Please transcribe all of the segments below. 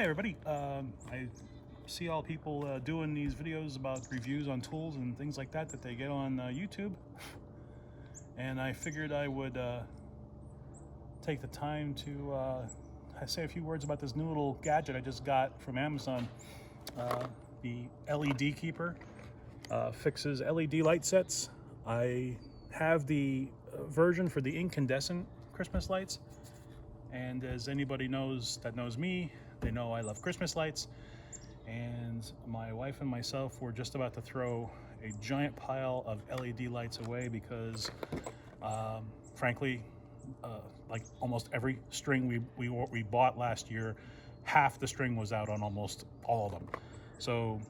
Hi everybody. I see all people doing these videos about reviews on tools and things like that they get on YouTube, and I figured I would take the time to say a few words about this new little gadget I just got from Amazon. The LED keeper fixes LED light sets. I have the version for the incandescent Christmas lights, and as anybody knows that knows me, they know I love Christmas lights, and my wife and myself were just about to throw a giant pile of LED lights away because frankly, like almost every string we bought last year, half the string was out on almost all of them. So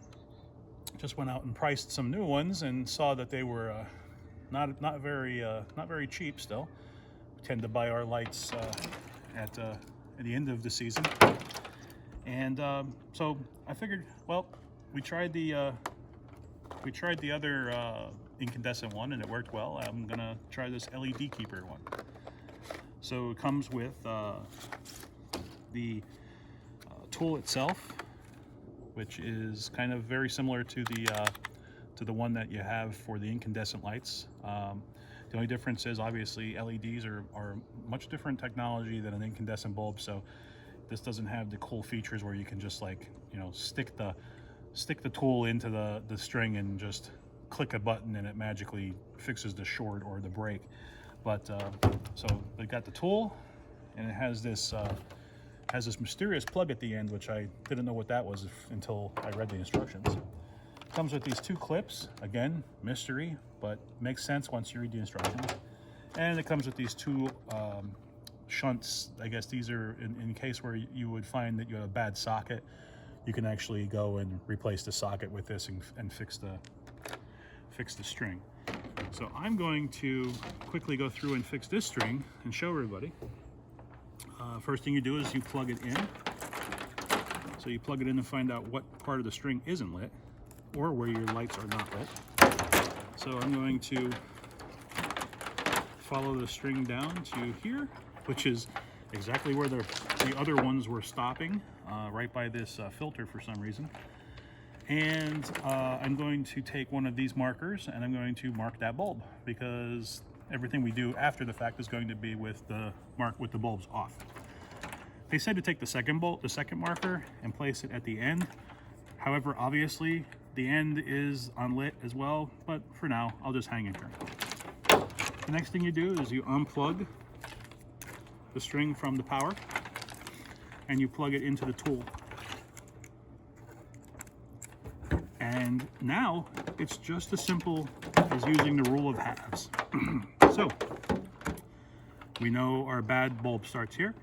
just went out and priced some new ones and saw that they were not very cheap still. We tend to buy our lights at the end of the season. And so I figured, well, we tried the other incandescent one and it worked well. I'm gonna try this LED keeper one. So it comes with the tool itself, which is kind of very similar to the one that you have for the incandescent lights. The only difference is obviously LEDs are much different technology than an incandescent bulb. So this doesn't have the cool features where you can just, like, you know, stick the tool into the string and just click a button and it magically fixes the short or the break. But so they got the tool, and it has this mysterious plug at the end, which I didn't know what that was until I read the instructions. It comes with these two clips. Again, mystery, but makes sense once you read the instructions. And it comes with these two shunts. I guess these are in case where you would find that you have a bad socket, you can actually go and replace the socket with this and fix the string. So I'm going to quickly go through and fix this string and show everybody. First thing you do is you plug it in. So you plug it in and find out what part of the string isn't lit or where your lights are not lit. So I'm going to follow the string down to here, which is exactly where the other ones were stopping, right by this filter for some reason. And I'm going to take one of these markers and I'm going to mark that bulb, because everything we do after the fact is going to be with the bulbs off. They said to take the second marker and place it at the end. However, obviously the end is unlit as well, but for now I'll just hang it here. The next thing you do is you unplug the string from the power and you plug it into the tool. And now it's just as simple as using the rule of halves. So we know our bad bulb starts here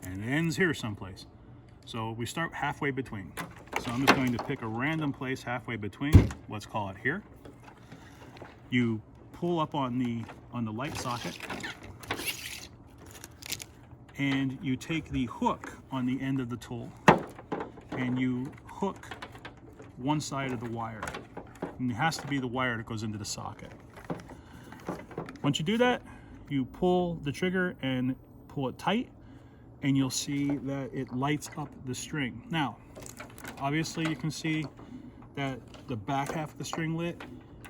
and it ends here someplace. So we start halfway between. So I'm just going to pick a random place halfway between. Let's call it here. You pull up on the light socket, and you take the hook on the end of the tool and you hook one side of the wire, and it has to be the wire that goes into the socket. Once you do that, you pull the trigger and pull it tight, and you'll see that it lights up the string. Now obviously you can see that the back half of the string lit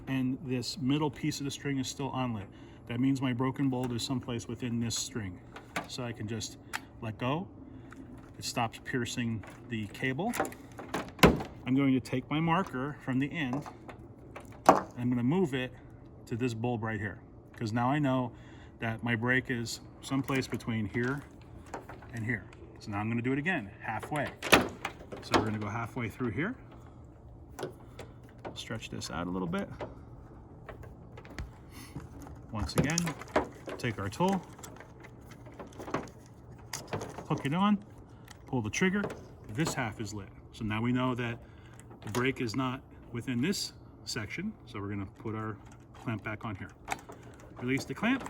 and this middle piece of the string is still unlit. That means my broken bulb is someplace within this string. So I can just let go. It stops piercing the cable. I'm going to take my marker from the end and I'm going to move it to this bulb right here, because now I know that my break is someplace between here and here. So now I'm going to do it again, halfway. So we're going to go halfway through here. Stretch this out a little bit. Once again, take our tool, hook it on, pull the trigger. This half is lit. So now we know that the brake is not within this section. So we're going to put our clamp back on here. Release the clamp,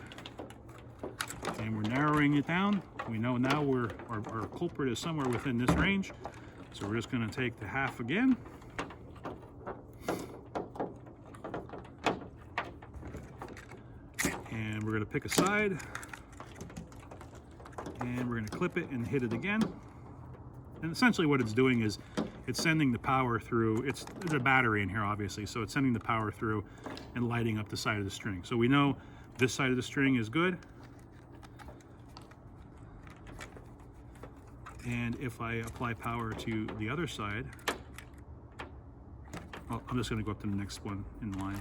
and we're narrowing it down. We know now our culprit is somewhere within this range. So we're just going to take the half again. And we're going to pick a side. And we're going to clip it and hit it again. And essentially what it's doing is it's sending the power through. There's a battery in here, obviously, so it's sending the power through and lighting up the side of the string. So we know this side of the string is good. And if I apply power to the other side, oh, I'm just going to go up to the next one in line,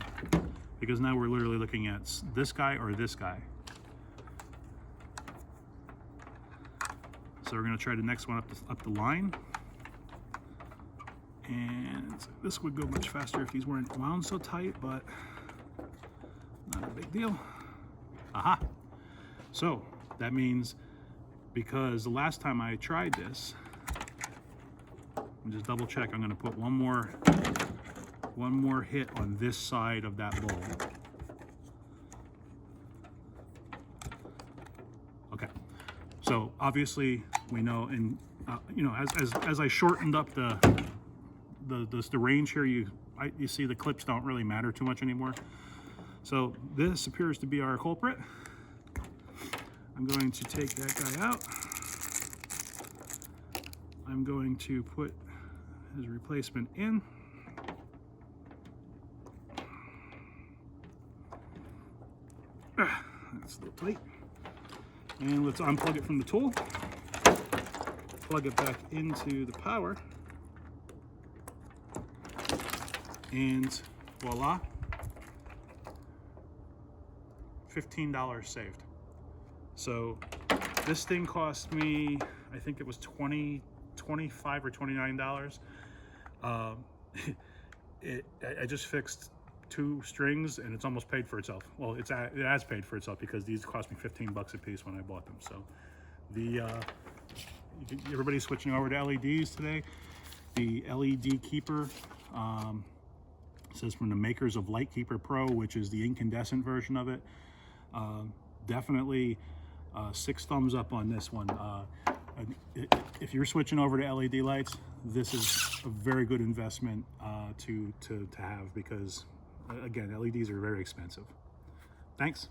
because now we're literally looking at this guy or this guy. So we're going to try the next one up the line. And this would go much faster if these weren't wound so tight, but not a big deal. Aha! So that means, because the last time I tried this, let me just double check, I'm going to put one more hit on this side of that bowl. Okay, so obviously we know, and you know, as I shortened up the range here, you see the clips don't really matter too much anymore. So this appears to be our culprit. I'm going to take that guy out. I'm going to put his replacement in. That's a little tight. And let's unplug it from the tool. Plug it back into the power. And voila, $15 saved. So this thing cost me, I think it was $25 or $29. I just fixed 2 strings and it's almost paid for itself. Well, it has paid for itself, because these cost me $15 a piece when I bought them. So everybody's switching over to LEDs today. The LED Keeper says from the makers of Lightkeeper Pro, which is the incandescent version of it. Definitely 6 thumbs up on this one. If you're switching over to LED lights, this is a very good investment to have, because again, LEDs are very expensive. Thanks.